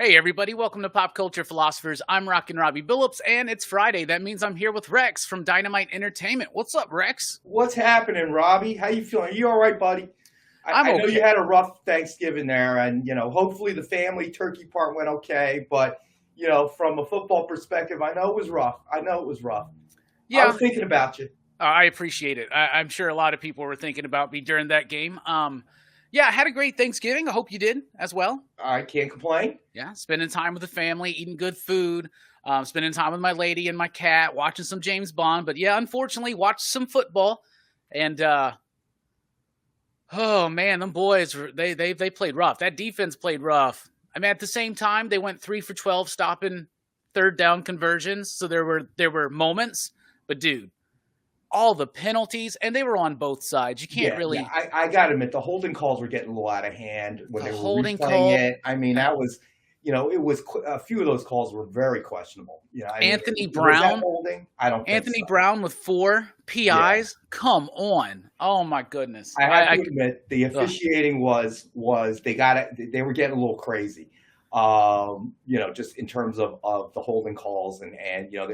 Hey everybody, welcome to Pop Culture Philosophers. I'm Rockin Robbie Billups, and it's Friday. That means I'm here with Rex from Dynamite Entertainment. What's up, Rex? What's happening, Robbie? How you feeling? You all right, buddy? I'm I know okay. you had a rough Thanksgiving there, and hopefully the family turkey part went okay. But from a football perspective, I know it was rough. I Yeah, was thinking about you. I appreciate it. I'm sure a lot of people were thinking about me during that game. Yeah, I had a great Thanksgiving. I hope you did as well. I can't complain. Yeah, spending time with the family, eating good food, spending time with my lady and my cat, watching some James Bond. But yeah, unfortunately, watched some football, and oh man, them boys they played rough. That defense played rough. I mean, at the same time, they went 3 for 12, stopping third down conversions. So there were moments, but dude, all the penalties, and they were on both sides. You can't Yeah. really I got to admit, the holding calls were getting a little out of hand when the they were holding replaying call. it. I mean, that was, it was a few of those calls were very questionable. I mean, Anthony was that Brown, holding? I don't think Anthony so. Brown with 4 Yeah. PIs. Come on! Oh my goodness! I have to admit, the Ugh. officiating was they got it. They were getting a little crazy, just in terms of the holding calls and they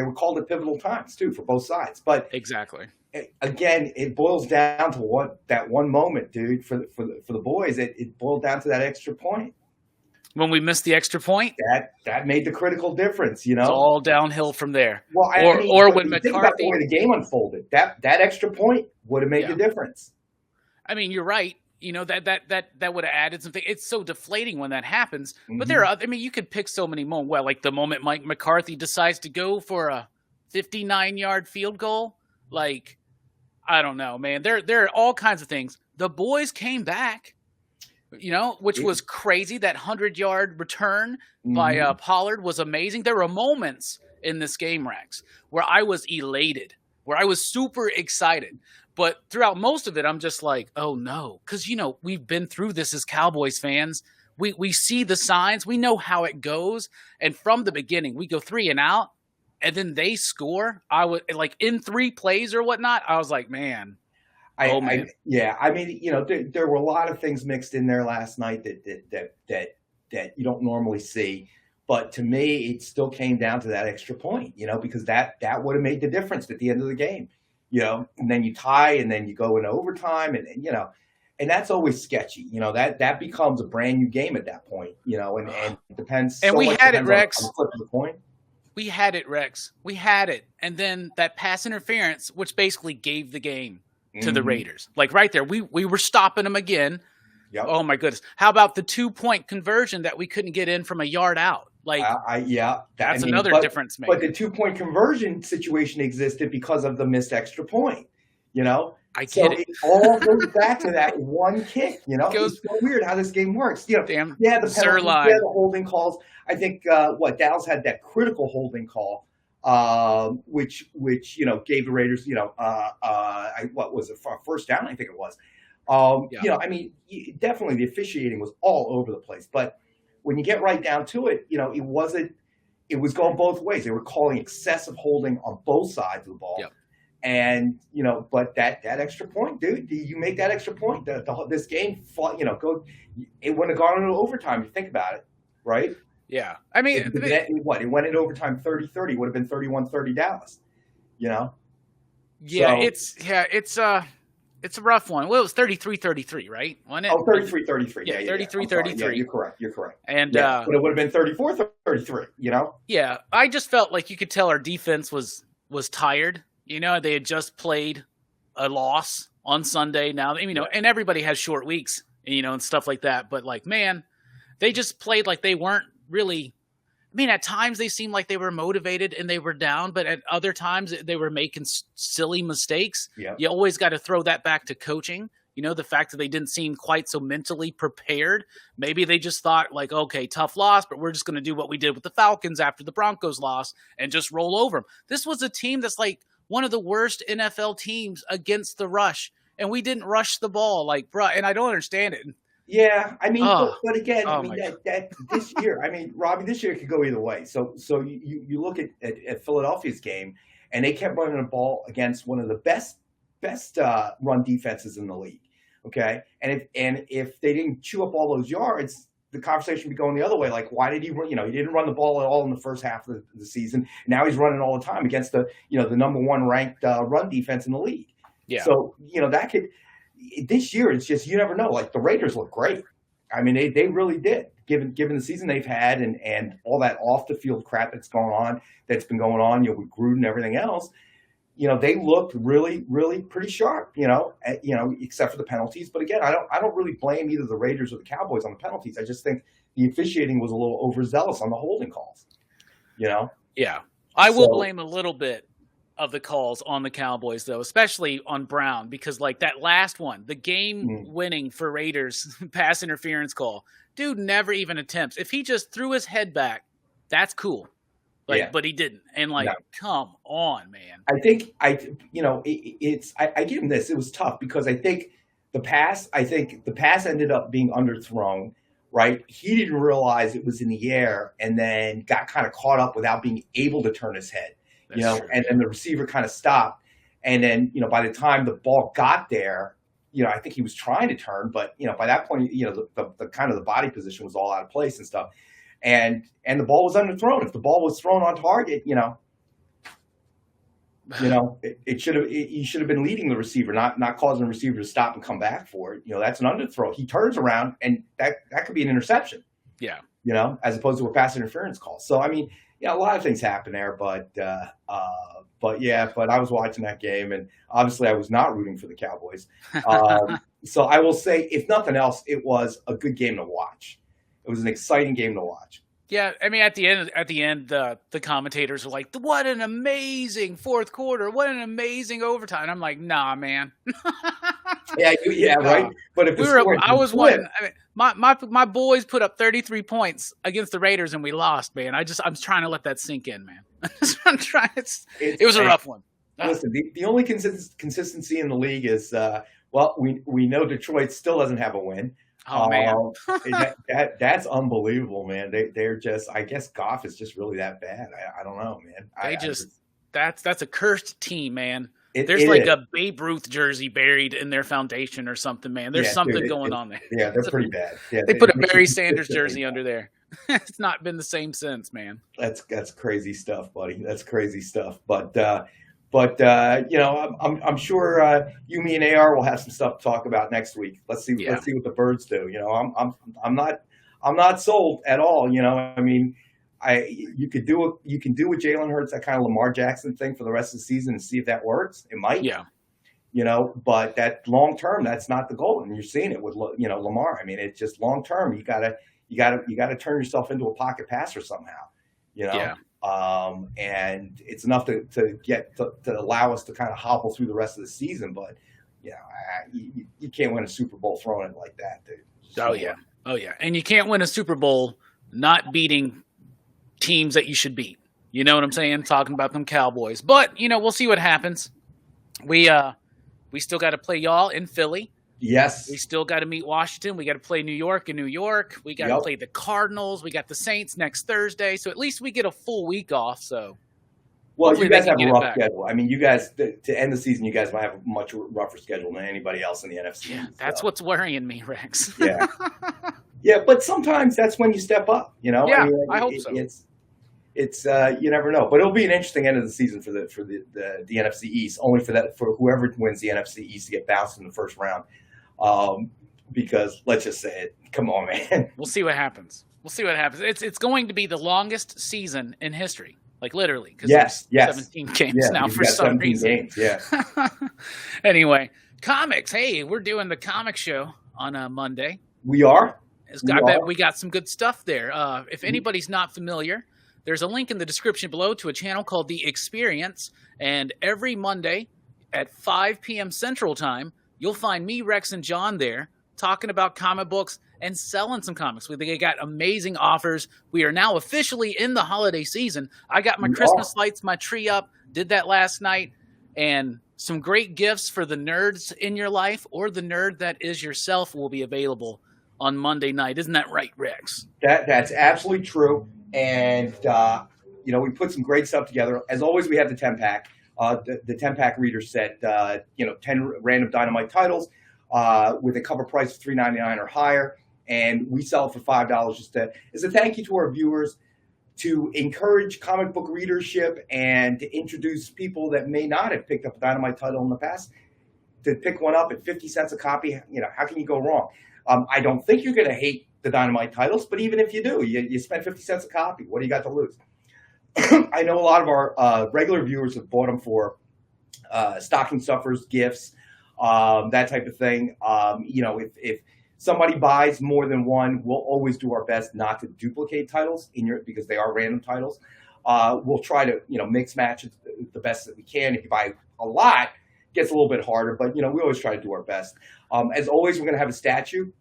were called at pivotal times too for both sides. But Exactly. again, it boils down to what that one moment, dude, for the boys. It boiled down to that extra point When we missed the extra point, that made the critical difference. it's all downhill from there. Well, I mean, Or but when you think about the McCarthy. way the game unfolded. That extra point would have made Yeah. the difference. I mean, you're right. That would have added something. It's so deflating when that happens. But Mhm. I mean, you could pick so many moments. Well, like the moment Mike McCarthy decides to go for a 59-yard field goal. Like, I don't know, man. There are all kinds of things. The boys came back, which was crazy. That 100-yard return by Mhm. Pollard was amazing. There were moments in this game, Rex, where I was elated, where I was super excited. But throughout most of it, I'm just like, oh no. Because, we've been through this as Cowboys fans. We see the signs. We know how it goes. And from the beginning, we go 3 and out. And then they score. I would like in 3 plays or whatnot. I was like, man. Oh man. Yeah. I mean, there were a lot of things mixed in there last night that you don't normally see. But to me, it still came down to that extra point, because that would have made the difference at the end of the game, and then you tie and then you go into overtime and that's always sketchy. That becomes a brand new game at that point, and it depends. And So we much had it, depends Rex. on the flip of the coin. We had it, Rex. We had it. And then that pass interference, which basically gave the game to the Mhm. Raiders. Like right there, we were stopping them again. Yep. Oh my goodness. How about the 2-point conversion that we couldn't get in from a yard out? Like that's another difference maker. But the 2-point conversion situation existed because of the missed extra point. I So get it. it all goes back to that one kick. Goes- It's so weird how this game works. Damn Yeah, the penalties, Sirline. yeah, the holding calls. I think Dallas had that critical holding call, which gave the Raiders, what was it, for first down? I think it was. Yeah. I mean, definitely the officiating was all over the place. But when you get right down to it, it wasn't. It was going both ways. They were calling excessive holding on both sides of the ball. Yep. And but that extra point, dude, you make that extra point. This game fought, it wouldn't have gone into overtime. If you think about it, right? Yeah. I mean, It went into overtime 30-30. Would have been 31-30 Dallas. yeah, So- it's a rough one. Well, it was 33-33, right? Wasn't it? Oh, 33-33. Yeah, Yeah, 33-33. Yeah, you're correct. And but it would have been 34-33. yeah, I just felt like you could tell our defense was tired. They had just played a loss on Sunday now, and everybody has short weeks, and stuff like that. But like, man, they just played like they weren't really. I mean, at times they seemed like they were motivated and they were down, but at other times they were making silly mistakes. Yeah. You always got to throw that back to coaching. The fact that they didn't seem quite so mentally prepared. Maybe they just thought like, okay, tough loss, but we're just going to do what we did with the Falcons after the Broncos loss and just roll over them. This was a team that's like one of the worst NFL teams against the rush, and we didnn't rush the ball. Like, bruh, and I don't understand it. Yeah, I mean, Oh. but again, Oh I mean my that this year, I mean, Robbie, this year it could go either way. So you look at Philadelphia's game, and they kept running the ball against one of the best run defenses in the league. Okay, and if they didn't chew up all those yards, the conversation be going the other way. Like, why did he run? He didn't run the ball at all in the first half of the season. Now he's running all the time against the number one ranked run defense in the league. Yeah. So, that could, this year, it's just, you never know. Like, the Raiders look great. I mean, they really did, given the season they've had and all that off the field crap that's been going on, with Gruden and everything else. They looked really, really pretty sharp, except for the penalties. But again, I don't really blame either the Raiders or the Cowboys on the penalties. I just think the officiating was a little overzealous on the holding calls, Yeah. I will blame a little bit of the calls on the Cowboys, though, especially on Brown, because like that last one, the game winning for Raiders pass interference call, dude never even attempts. If he just threw his head back, that's cool. But he didn't. And come on, man. I think I give him this. It was tough because I think the pass ended up being underthrown, right? He didn't realize it was in the air and then got kind of caught up without being able to turn his head, true. And then the receiver kind of stopped. And then, by the time the ball got there, I think he was trying to turn, but, by that point, the kind of the body position was all out of place and stuff. And the ball was underthrown. If the ball was thrown on target, it should have. He should have been leading the receiver, not causing the receiver to stop and come back for it. That's an underthrow. He turns around, and that could be an interception. Yeah. As opposed to a pass interference call. So I mean, a lot of things happen there, but I was watching that game, and obviously I was not rooting for the Cowboys. So I will say, if nothing else, it was a good game to watch. It was an exciting game to watch. Yeah, I mean, at the end, the commentators were like, "What an amazing fourth quarter! What an amazing overtime!" And I'm like, "Nah, man." yeah, right. But if I was one. I mean, my boys put up 33 points against the Raiders, and we lost, man. I'm trying to let that sink in, man. I'm trying. It was a rough one. Listen, the only consistency in the league is, we know Detroit still doesn't have a win. Oh man, that's unbelievable, man. They're just, I guess Goff is just really that bad. I don't know, man. That's a cursed team, man. There's a Babe Ruth jersey buried in their foundation or something, man. There's something going on there. Yeah, they're pretty bad. Yeah, they put a Barry Sanders jersey under there. It's not been the same since, man. That's crazy stuff, buddy. That's crazy stuff. But I'm sure you, me, and AR will have some stuff to talk about next week. Let's see what the birds do. I'm not sold at all. I mean, you can do with Jalen Hurts, that kind of Lamar Jackson thing for the rest of the season and see if that works. It might. Yeah. But that long term, that's not the goal, and you're seeing it with Lamar. I mean, it's just long term. You gotta turn yourself into a pocket passer somehow. Yeah. And it's enough to allow us to kind of hobble through the rest of the season. But, you can't win a Super Bowl throwing it like that, dude. Oh, yeah. And you can't win a Super Bowl not beating teams that you should beat. You know what I'm saying? Talking about them Cowboys. But, we'll see what happens. We still got to play y'all in Philly. Yes. We still got to meet Washington. We got to play New York in New York. We got to play the Cardinals. We got the Saints next Thursday. So at least we get a full week off. So, well, you guys have a rough schedule. I mean, you guys, to end the season, you guys might have a much rougher schedule than anybody else in the NFC. Yeah, that's what's worrying me, Rex. Yeah. Yeah, but sometimes that's when you step up, Yeah, I hope so. It's you never know. But it'll be an interesting end of the season for the NFC East, only for whoever wins the NFC East to get bounced in the first round. Because let's just say it. Come on, man. We'll see what happens. It's going to be the longest season in history, like literally. Because yes. 17 games now for some reason. Games, yeah. Anyway, comics. Hey, we're doing the comic show on a Monday. We are. I bet we got some good stuff there. If anybody's not familiar, there's a link in the description below to a channel called The Experience, and every Monday at 5 p.m. Central Time, you'll find me, Rex, and John there talking about comic books and selling some comics. We got amazing offers. We are now officially in the holiday season. I got my Christmas lights, my tree up, did that last night, and some great gifts for the nerds in your life or the nerd that is yourself will be available on Monday night. Isn't that right, Rex? That's absolutely true. And, we put some great stuff together. As always, we have the 10-pack. The 10-pack reader set, 10 random Dynamite titles with a cover price of $3.99 or higher. and we sell it for $5 just as a thank you to our viewers, to encourage comic book readership and to introduce people that may not have picked up a Dynamite title in the past to pick one up at 50 cents a copy. How can you go wrong? I don't think you're going to hate the Dynamite titles, but even if you do, you spend 50 cents a copy. What do you got to lose? I know a lot of our regular viewers have bought them for stocking stuffers, gifts, that type of thing. If somebody buys more than one, we'll always do our best not to duplicate titles because they are random titles. We'll try to mix match the best that we can. If you buy a lot, it gets a little bit harder, but we always try to do our best. As always, we're going to have a statue.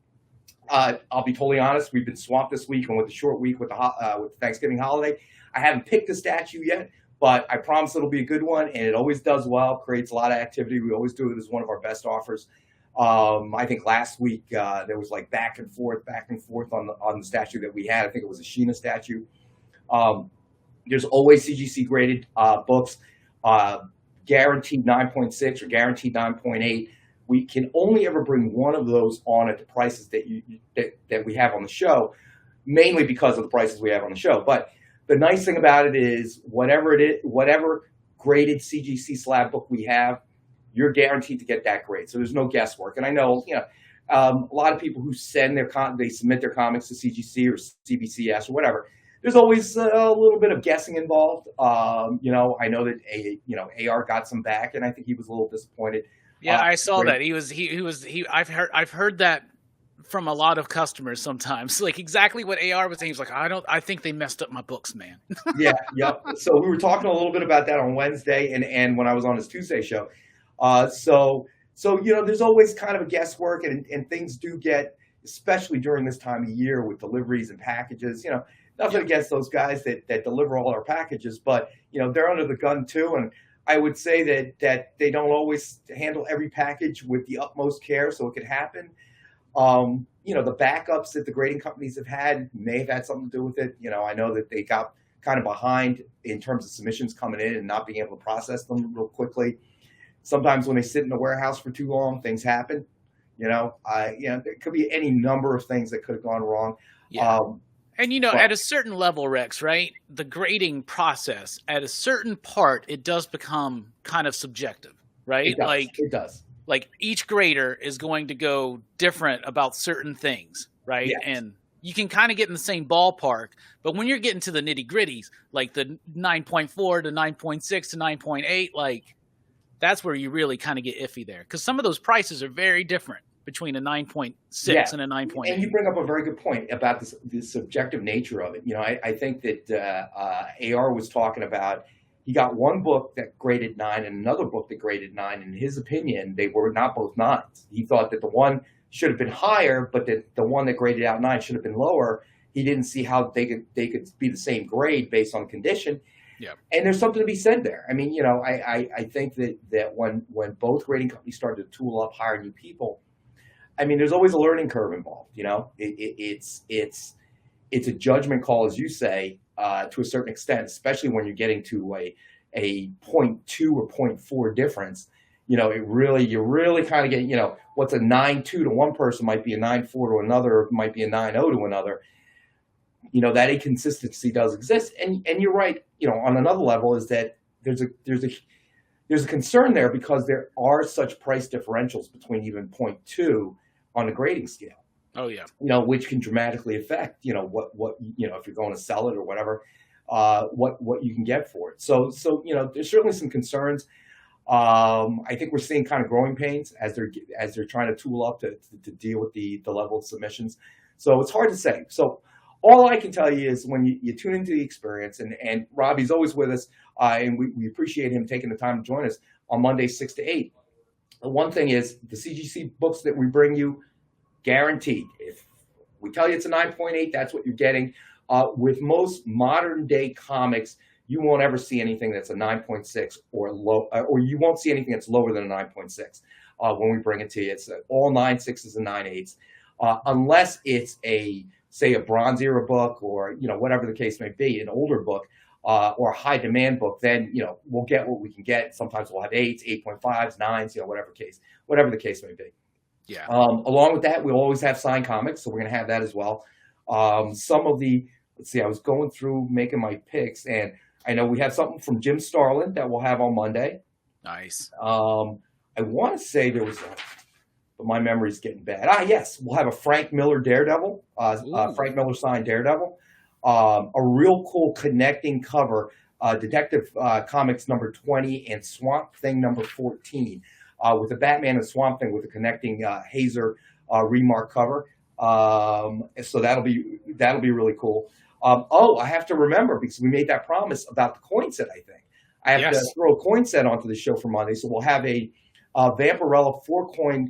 I'll be totally honest. We've been swamped this week, and with the short week with the Thanksgiving holiday, I haven't picked a statue yet, but I promise it'll be a good one, and it always does well. Creates a lot of activity. We always do it as one of our best offers. I think last week there was like back and forth on the statue that we had. I think it was a Sheena statue. There's always CGC graded books, guaranteed 9.6 or guaranteed 9.8. We can only ever bring one of those on at the prices that we have on the show, mainly because of the prices we have on the show. But the nice thing about it is whatever graded CGC slab book we have, you're guaranteed to get that grade. So there's no guesswork. And I know, a lot of people who submit their comics to CGC or CBCS or whatever. There's always a little bit of guessing involved. I know that AR got some back, and I think he was a little disappointed. Yeah, I saw that. I've heard that from a lot of customers sometimes. Like exactly what AR was saying. He's like, I think they messed up my books, man. Yeah. So we were talking a little bit about that on Wednesday and when I was on his Tuesday show. So there's always kind of a guesswork, and things do get, especially during this time of year with deliveries and packages, nothing against those guys that deliver all our packages, but they're under the gun too. And I would say that they don't always handle every package with the utmost care, so it could happen. The backups that the grading companies have had may have had something to do with it. I know that they got kind of behind in terms of submissions coming in and not being able to process them real quickly. Sometimes when they sit in the warehouse for too long, things happen. There could be any number of things that could have gone wrong. Yeah. At a certain level, Rex, right? The grading process, at a certain part, it does become kind of subjective, right? It does. Like each grader is going to go different about certain things, right? Yes. And you can kind of get in the same ballpark, but when you're getting to the nitty gritties, like the 9.4 to 9.6 to 9.8, like that's where you really kind of get iffy there. Because some of those prices are very different between a 9.6 and a 9.8. And you bring up a very good point about the subjective nature of it. I think that AR was talking about, he got one book that graded 9 and another book that graded 9. In his opinion, they were not both 9s. He thought that the one should have been higher, but that the one that graded out 9 should have been lower. He didn't see how they could be the same grade based on condition. Yeah. And there's something to be said there. I mean, I think that when both grading companies started to tool up, hire new people, I mean, there's always a learning curve involved. It's a judgment call, as you say, to a certain extent, especially when you're getting to a 0.2 or 0.4 difference. You really kind of get, what's a 9.2 to one person might be a 9.4 to another, might be a 9.0 to another. That inconsistency does exist, and you're right. On another level, is that there's a concern there because there are such price differentials between even 0.2 on the grading scale. Oh yeah. Which can dramatically affect what if you're going to sell it or whatever, what you can get for it. So there's certainly some concerns. I think we're seeing kind of growing pains as they're trying to tool up to deal with the level of submissions. So it's hard to say. So all I can tell you is when you tune into the experience, and Robbie's always with us, and we appreciate him taking the time to join us on Mondays 6 to 8. The one thing is the CGC books that we bring you, guaranteed. If we tell you it's a 9.8, that's what you're getting. With most modern day comics, you won't ever see anything that's a 9.6 or low, or you won't see anything that's lower than a 9.6 when we bring it to you. It's all 9.6s and 9.8s, unless it's say a Bronze Era book or whatever the case may be, an older book or a high demand book. Then we'll get what we can get. Sometimes we'll have 8s, 8.5s, 9s, whatever the case may be. Yeah. Along with that, we always have signed comics, so we're going to have that as well. Some of the, let's see, I was going through making my picks, and I know we have something from Jim Starlin that we'll have on Monday. Nice. I want to say there was, but my memory's getting bad. Yes, we'll have a Frank Miller Daredevil, Frank Miller signed Daredevil, a real cool connecting cover, Detective Comics number 20 and Swamp Thing number 14. With the Batman and Swamp Thing with a connecting Hazer remark cover. So that'll be really cool. I have to remember, because we made that promise about the coin set, I think. I have to throw a coin set onto the show for Monday. So we'll have a Vampirella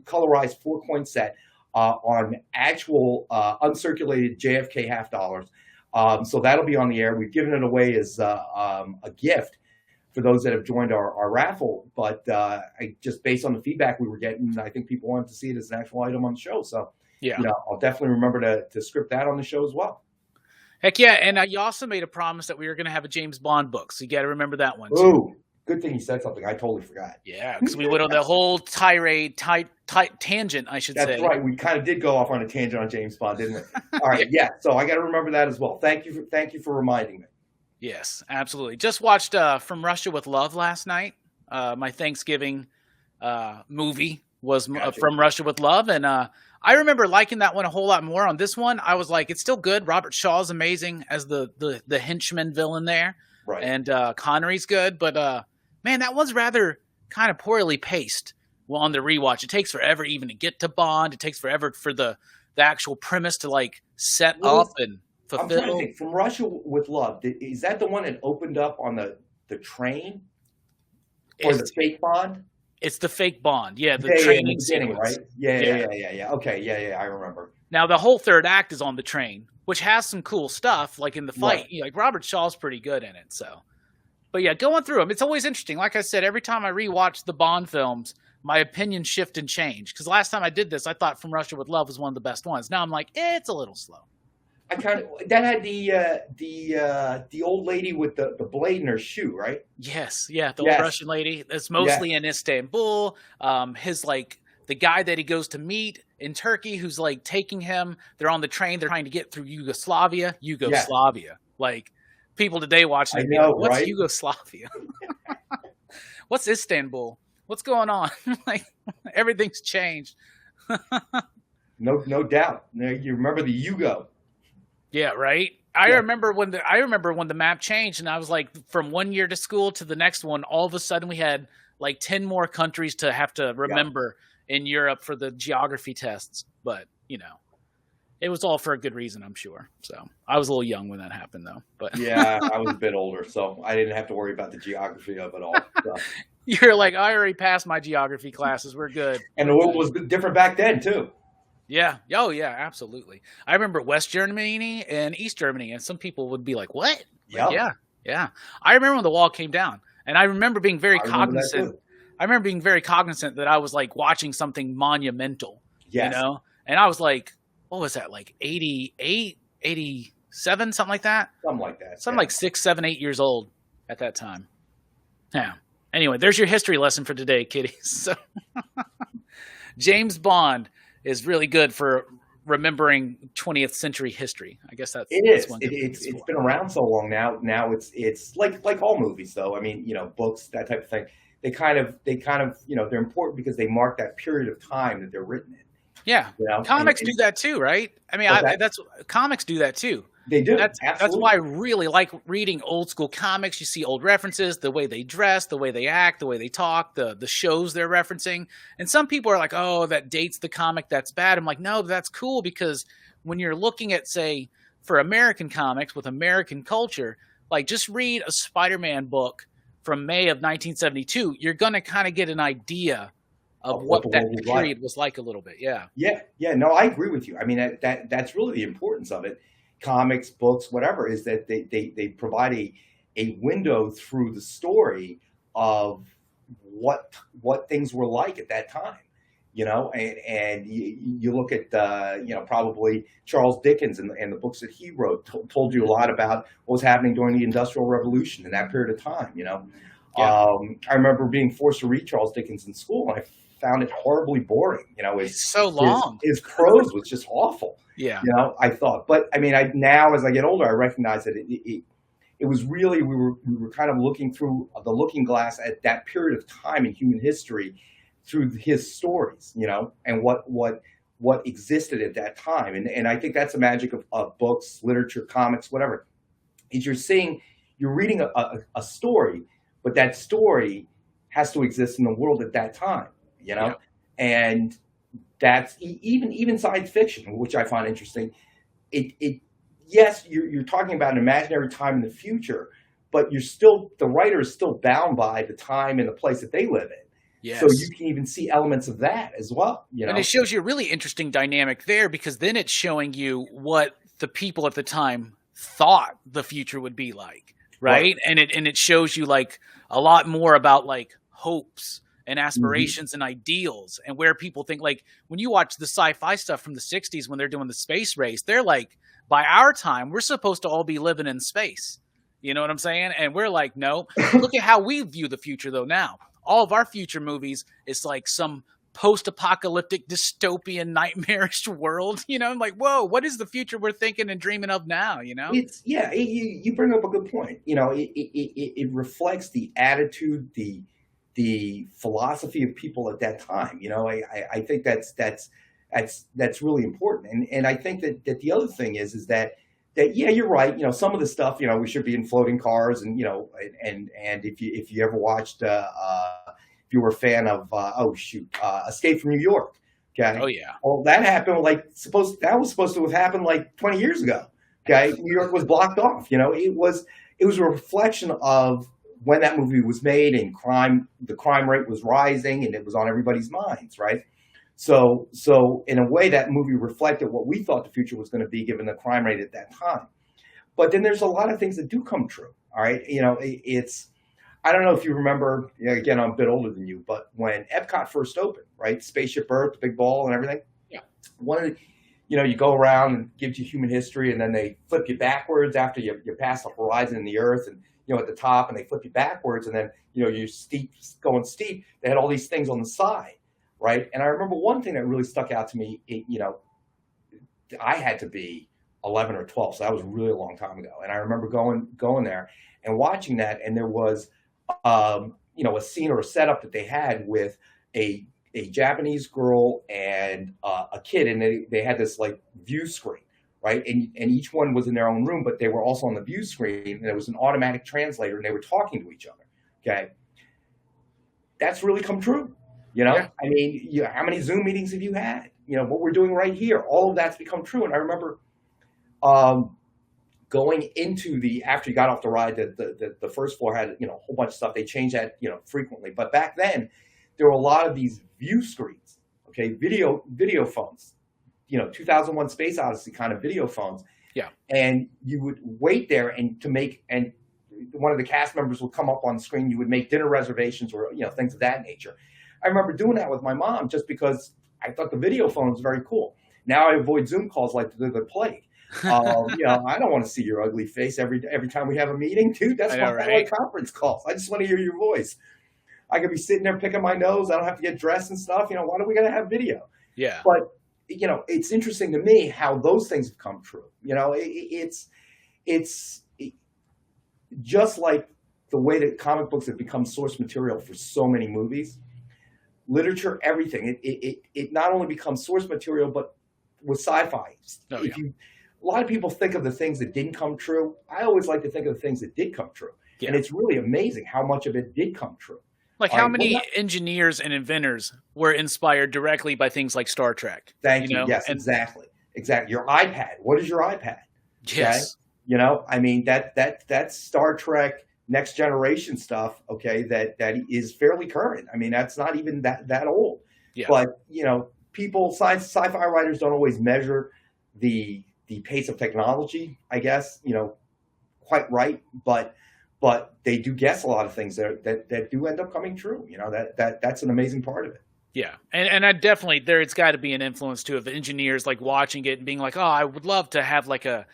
colorized 4-coin set on actual uncirculated JFK half dollars. So that'll be on the air. We've given it away as a gift for those that have joined our raffle, but just based on the feedback we were getting, I think people wanted to see it as an actual item on the show. So yeah, I'll definitely remember to script that on the show as well. Heck yeah, and you also made a promise that we were going to have a James Bond book, so you got to remember that one too. Ooh, good thing you said something. I totally forgot. Yeah, because we went on the whole tangent, I should say. That's right. We kind of did go off on a tangent on James Bond, didn't we? All right, yeah. So I got to remember that as well. Thank you for reminding me. Yes, absolutely. Just watched From Russia with Love last night. My Thanksgiving movie was From Russia with Love, and I remember liking that one a whole lot more. On this one, I was like, it's still good. Robert Shaw's amazing as the henchman villain there, right? And Connery's good, but man, that one's rather kind of poorly paced. Well, on the rewatch, it takes forever even to get to Bond. It takes forever for the actual premise to like set up and fulfill. I'm trying to think. From Russia with Love, is that the one that opened up on the train, or the fake Bond? It's the fake Bond, yeah. The training beginning, right? Yeah. Okay, yeah. I remember. Now the whole third act is on the train, which has some cool stuff, like in the fight. Right. Like Robert Shaw's pretty good in it. So, but yeah, going through them, it's always interesting. Like I said, every time I rewatch the Bond films, my opinions shift and change. Because last time I did this, I thought From Russia with Love was one of the best ones. Now I'm like, it's a little slow. That had the old lady with the blade in her shoe, right? Yes, yeah, the old Russian lady. That's mostly in Istanbul. His like the guy that he goes to meet in Turkey, who's like taking him. They're on the train. They're trying to get through Yugoslavia. Like people today watching, I know, what's right? Yugoslavia? What's Istanbul? What's going on? Like everything's changed. No doubt. You remember the Yugo? Yeah, right. I remember when the map changed, and I was like, from one year to school to the next one, all of a sudden we had like 10 more countries to have to remember in Europe for the geography tests. But it was all for a good reason, I'm sure. So I was a little young when that happened, though. But yeah, I was a bit older, so I didn't have to worry about the geography of it all. So. You're like, I already passed my geography classes. We're good. And the world was different back then too. Yeah. Oh, yeah, absolutely. I remember West Germany and East Germany, and some people would be like, what? Yep. Like, yeah. I remember when the wall came down, and I remember being very cognizant. I remember being very cognizant that I was like watching something monumental, and I was like, what was that? Like 88, 87, something like that? Something like that. Something like 6, 7, 8 years old at that time. Yeah. Anyway, there's your history lesson for today, kiddies. So James Bond is really good for remembering 20th century history. I guess that's it's been around so long now. Now it's like all movies, though. I mean, books, that type of thing. They kind of they're important because they mark that period of time that they're written in. Yeah, comics do that too, right? I mean, comics do that too. They do. That's why I really like reading old school comics. You see old references, the way they dress, the way they act, the way they talk, the shows they're referencing. And some people are like, oh, that dates the comic, that's bad. I'm like, no, that's cool, because when you're looking at, say, for American comics with American culture, like just read a Spider-Man book from May of 1972. You're going to kind of get an idea of what that period was like a little bit. Yeah. No, I agree with you. I mean, that's really the importance of it. Comics, books, whatever, is that they provide a window through the story of what things were like at that time, and you look at probably Charles Dickens and the books that he wrote told you a lot about what was happening during the Industrial Revolution in that period of time. I remember being forced to read Charles Dickens in school, and I found it horribly boring. It's so long. His prose was just awful. Yeah. I thought, but I mean, now as I get older, I recognize that it was really, we were kind of looking through the looking glass at that period of time in human history through his stories, and what existed at that time. And I think that's the magic of books, literature, comics, whatever, is you're reading a story, but that story has to exist in the world at that time, Yeah. and that's even science fiction, which I find interesting. Yes, you're talking about an imaginary time in the future, but the writer is still bound by the time and the place that they live in. Yes. So you can even see elements of that as well. And it shows you a really interesting dynamic there, because then it's showing you what the people at the time thought the future would be like, right? And it shows you like a lot more about like hopes and aspirations and ideals, and where people think, like when you watch the sci-fi stuff from the 60s when they're doing the space race, they're like, by our time, we're supposed to all be living in space. You know what I'm saying? And we're like, no. Look at how we view the future, though, now. All of our future movies, it's like some post-apocalyptic, dystopian, nightmarish world. I'm like, whoa, what is the future we're thinking and dreaming of now, You bring up a good point. It reflects the attitude, the philosophy of people at that time. I think that's really important. And I think that the other thing is that yeah, you're right. Some of the stuff, we should be in floating cars, and and if you ever watched, if you were a fan of Escape from New York, okay. Oh yeah. Well, that happened that was supposed to have happened like 20 years ago. Okay, New York was blocked off. It was a reflection of when that movie was made, and the crime rate was rising, and it was on everybody's minds, right? So in a way, that movie reflected what we thought the future was going to be, given the crime rate at that time. But then there's a lot of things that do come true. All right, I don't know if you remember. Again, I'm a bit older than you, but when Epcot first opened, right, Spaceship Earth, the big ball, and everything. Yeah. You go around and gives you human history, and then they flip you backwards after you pass the horizon in the Earth, and at the top, and they flip you backwards, and then you're going steep. They had all these things on the side. Right. And I remember one thing that really stuck out to me, I had to be 11 or 12. So that was really a long time ago. And I remember going there and watching that. And there was, a scene or a setup that they had with a Japanese girl and a kid. And they had this like view screen. Right. And each one was in their own room, but they were also on the view screen. And there was an automatic translator, and they were talking to each other. OK. That's really come true. Yeah. I mean, how many Zoom meetings have you had? What we're doing right here, all of that's become true. And I remember going into after you got off the ride, the first floor had, a whole bunch of stuff. They changed that, frequently. But back then, there were a lot of these view screens, okay, video phones, 2001 Space Odyssey kind of video phones. Yeah. And you would wait there and one of the cast members would come up on the screen. You would make dinner reservations or, things of that nature. I remember doing that with my mom just because I thought the video phone was very cool. Now I avoid Zoom calls like the plague. I don't want to see your ugly face every time we have a meeting, dude. That's why I like conference calls. I just want to hear your voice. I could be sitting there picking my nose. I don't have to get dressed and stuff. Why are we going to have video? Yeah. But, it's interesting to me how those things have come true. It's just like the way that comic books have become source material for so many movies. Literature, everything. It not only becomes source material, but with sci-fi. Oh, yeah. A lot of people think of the things that didn't come true. I always like to think of the things that did come true. Yeah. And it's really amazing how much of it did come true. Like how many engineers and inventors were inspired directly by things like Star Trek? Thank you. Yes, exactly. Your iPad. What is your iPad? Yes. Okay? I mean, that's Star Trek Next Generation stuff, okay, that is fairly current. I mean, that's not even that old. Yeah. But, sci-fi writers don't always measure the pace of technology, I guess, quite right. But they do guess a lot of things that do end up coming true. That's an amazing part of it. Yeah. And I definitely, it's got to be an influence too of engineers like watching it and being like, oh, I would love to have like a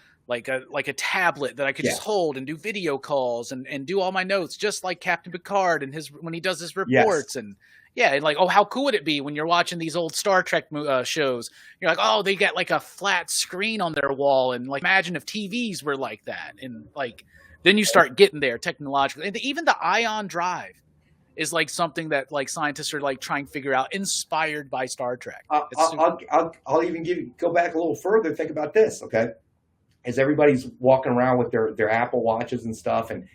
tablet that I could just hold and do video calls and do all my notes, just like Captain Picard and when he does his reports. And Yeah, and like, oh, how cool would it be when you're watching these old Star Trek shows? You're like, oh, they got like a flat screen on their wall, and like, imagine if TVs were like that. And like, then you start getting there technologically, and even the ion drive is like something that like scientists are like trying to figure out, inspired by Star Trek. I'll even go back a little further. Think about this, okay? As everybody's walking around with their Apple Watches and stuff, and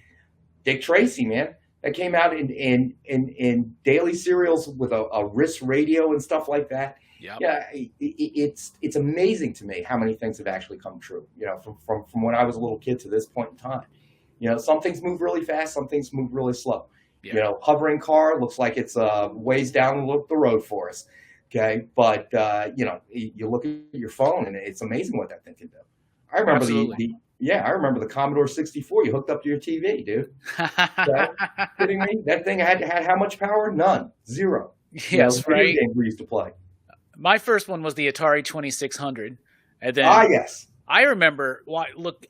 Dick Tracy, man. That came out in daily serials with a wrist radio and stuff like that. Yep. Yeah, it's amazing to me how many things have actually come true. You know, from when I was a little kid to this point in time. You know, some things move really fast, some things move really slow. Yeah. You know, hovering car looks like it's ways down the road for us. Okay, but you know, you look at your phone and it's amazing what that thing can do. I remember I remember the Commodore 64 you hooked up to your TV, dude. Kidding me? That thing had how much power? None. Zero. Yes, you know, right. Video games we used to play. My first one was the Atari 2600. And then yes. I remember,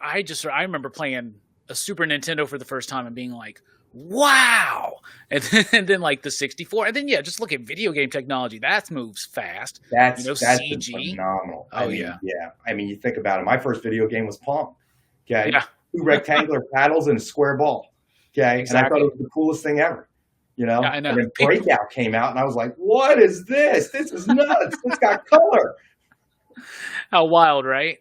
I remember playing a Super Nintendo for the first time and being like, wow. And then like the 64. And then, yeah, just look at video game technology. That moves fast. That's CG. Phenomenal. Oh, yeah. I mean, you think about it. My first video game was Pong. Okay. Yeah. 2 rectangular paddles and a square ball. Okay. Exactly. And I thought it was the coolest thing ever. You know? Yeah, I know. And then Breakout came out and I was like, what is this? This is nuts. It's got color. How wild, right?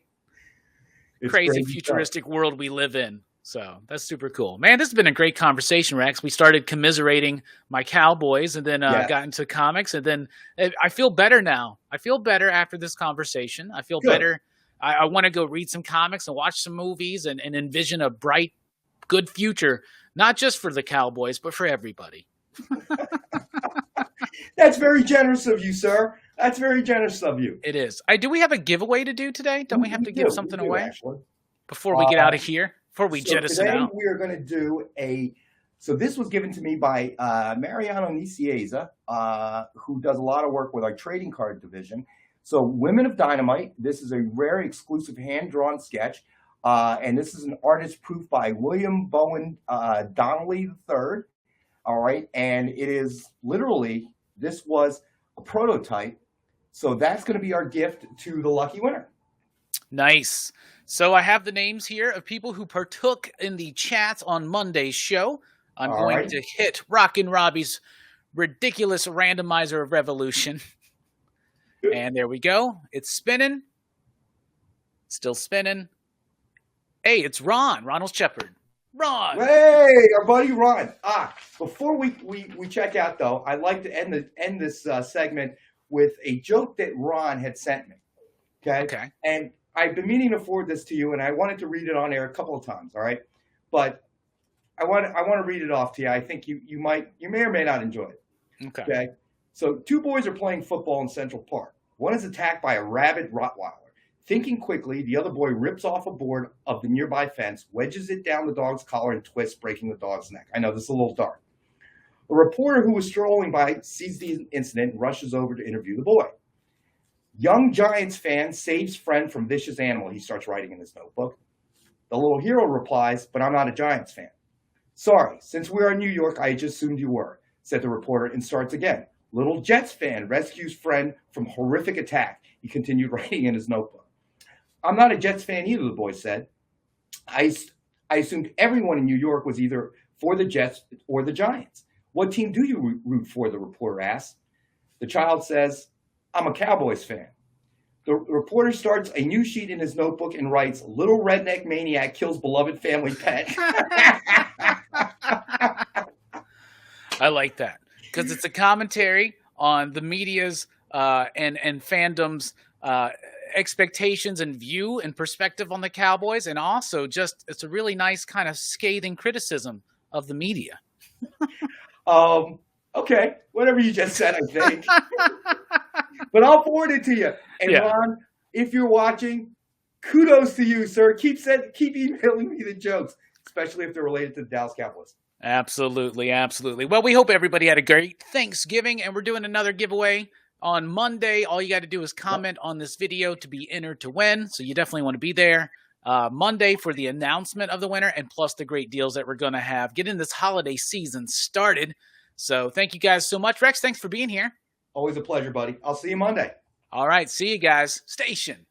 It's crazy futuristic world we live in. So that's super cool. Man, this has been a great conversation, Rex. We started commiserating my Cowboys and then got into comics. And then I feel better now. I feel better after this conversation. I feel better. I want to go read some comics and watch some movies and envision a bright, good future, not just for the Cowboys, but for everybody. That's very generous of you, sir. That's very generous of you. It is. Do we have a giveaway to do today? Don't we have to give something away actually, before we get out of here? Before we jettison today out? We are going to do so this was given to me by Mariano Nicieza, who does a lot of work with our trading card division. So Women of Dynamite, this is a rare exclusive hand-drawn sketch. And this is an artist proof by William Bowen Donnelly III. All right. And it is literally, this was a prototype. So that's going to be our gift to the lucky winner. Nice. So I have the names here of people who partook in the chats on Monday's show. I'm going to hit Rockin Robbie's ridiculous randomizer of revolution. And there we go. It's spinning. Still spinning. Hey, it's Ronald Shepard. Ron. Hey, our buddy Ron. Before we check out though, I'd like to end this segment with a joke that Ron had sent me. Okay. And I've been meaning to forward this to you, and I wanted to read it on air a couple of times. All right, but I want to read it off to you. I think you may or may not enjoy it. Okay. So 2 boys are playing football in Central Park. One is attacked by a rabid Rottweiler. Thinking quickly, the other boy rips off a board of the nearby fence, wedges it down the dog's collar, and twists, breaking the dog's neck. I know this is a little dark. A reporter who was strolling by sees the incident and rushes over to interview the boy. Young Giants fan saves friend from vicious animal, he starts writing in his notebook. The little hero replies, but I'm not a Giants fan. Sorry, since we're in New York, I just assumed you were, said the reporter, and starts again. Little Jets fan rescues friend from horrific attack, he continued writing in his notebook. I'm not a Jets fan either, the boy said. I assumed everyone in New York was either for the Jets or the Giants. What team do you root for, the reporter asked. The child says, I'm a Cowboys fan. The reporter starts a new sheet in his notebook and writes, little redneck maniac kills beloved family pet. I like that because it's a commentary on the media's and fandom's expectations and view and perspective on the Cowboys, and also just it's a really nice kind of scathing criticism of the media. Okay, whatever you just said, I think. But I'll forward it to you. And Ron, if you're watching, kudos to you, sir. Keep emailing me the jokes, especially if they're related to the Dallas Cowboys. Absolutely, absolutely. Well, we hope everybody had a great Thanksgiving, and we're doing another giveaway on Monday. All you got to do is comment on this video to be entered to win. So you definitely want to be there Monday for the announcement of the winner, and plus the great deals that we're going to have getting this holiday season started. So thank you guys so much. Rex, thanks for being here. Always a pleasure, buddy. I'll see you Monday. All right. See you guys. Station.